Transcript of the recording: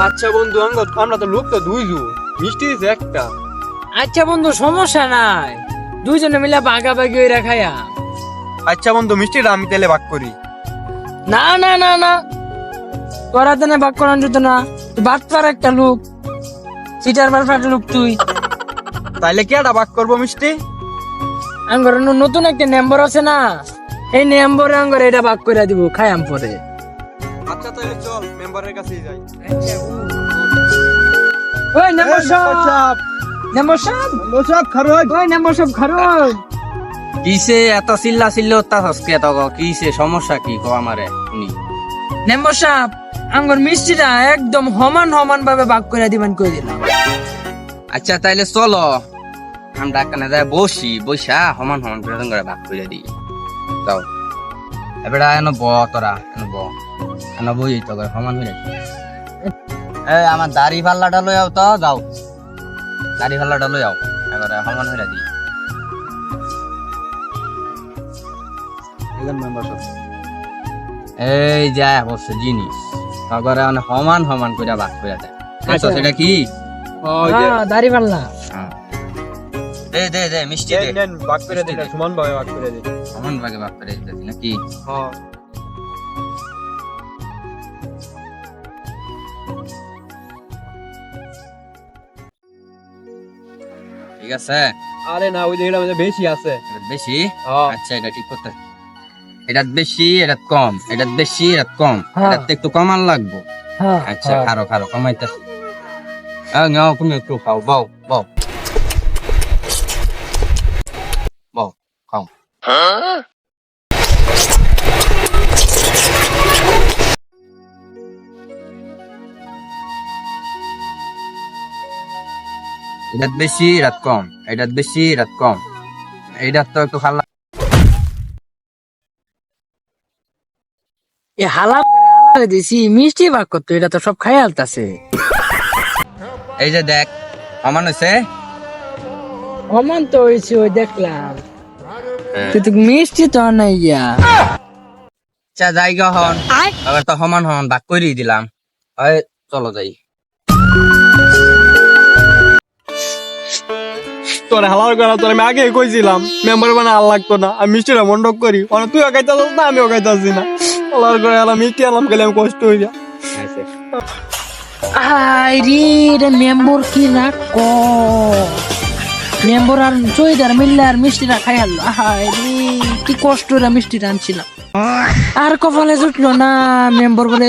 আচ্ছা বন্ধু আমরা তো লোক তো দুইজন, মিষ্টি দিছে একটা। আচ্ছা বন্ধু সমস্যা নাই, দুইজনে মিলে ভাগাভাগি হয়ে রাখায়া। আচ্ছা বন্ধু মিষ্টিটা আমি তাহলে ভাগ করি। না না না না, তোরা তো ভাগ করান যেত না, তুই ভাগ কর একটা লোক, সিটার বার ফাটা লোক তুই। তাইলে কি একটা ভাগ করবো মিষ্টি? আঙ্গর নতুন একটা নম্বর আছে না, এই নম্বরে আঙ্গর এটা ভাগ করে দিব খায়াম পরে। আচ্ছা তাহলে চল মেম্বারের কাছেই যাই। ওই নম্বর সব, নম্বর সব, ওই নম্বর সব খারোজ। কিসে এত চিল্লা হসকে এত কিসে সমস্যা কি কো আমারে শুনি। নম্বর সাহেব, আঙ্গর মিষ্টিটা একদম সমান সমান ভাবে ভাগ করে দিবেন কই দিলাম। আচ্ছা তাইলে চলো আমরা এখানে যাই বসা সমান করে ভাগ করে দিই। যাও এবার এনে তোরা এনে বই তো সমান হয়ে যাচ্ছে। আমার দাড়ি পাল্লাটা লই আও তো, যাও দাড়ি পাল্লাটা লই আও, এবারে সমান হয়ে দিই। এই যা বসে জিনিস তগরে অনেক সমান করে ভাগ করে দেয়। আচ্ছা। সেটা কি? দাড়ি পাল্লা। দে মিষ্টি দে, নেন ভাগ করে দিন, সমান ভাবে ভাগ করে দিন। সমান ভাগে ভাগ করে দিতেছি নাকি? হ্যাঁ ঠিক আছে। আরে না, ওই দেখলাম এটা বেশি আছে। এটা বেশি? হ্যাঁ। আচ্ছা এটা ঠিক করতে, এটা বেশি এটা কম, এটা বেশি এটা কম, হ্যাঁ। এটা একটু কমান লাগবো। হ্যাঁ আচ্ছা খারো কমাইতেছি। নাও তুমি একটু খাও, বাও খাও। এটা বেশি এটা কম, এটা বেশি এটা কম, এইটা তো একটু খাল্লা। এ হালাম করে দিছি, মিষ্টি ভাগ করতো, এটা তো সব খাই আলতাছে। এই যে দেখ সমান হয়েছে। অমান তো হয়েছে, ওই দেখলাম, কিন্তু মিষ্টি তো নাই গিয়া। আচ্ছা জায়গা হন এবার তো সমান ভাগ করে দিলাম। চলো যাই। তোর হালার করা তোর আমি আগে কইছিলাম মেম্বার বানা আর লাগতো না, আমি মিষ্টিটা মন্ডক করি, তুই খাইতাস না আমিও খাইতাছি না। হালার করে আলাম মিষ্টি আলাম গেলে আমি কষ্ট হয়ে যা। আই রে, এটা মেম্বর কি না ক মেম্বর আর চৈদার মিললে আর মিষ্টিটা খাই আনলো। আই রে, কি কষ্ট রে মিষ্টিটা আনছিলাম, আর কপালে জুটলো না মেম্বর বলে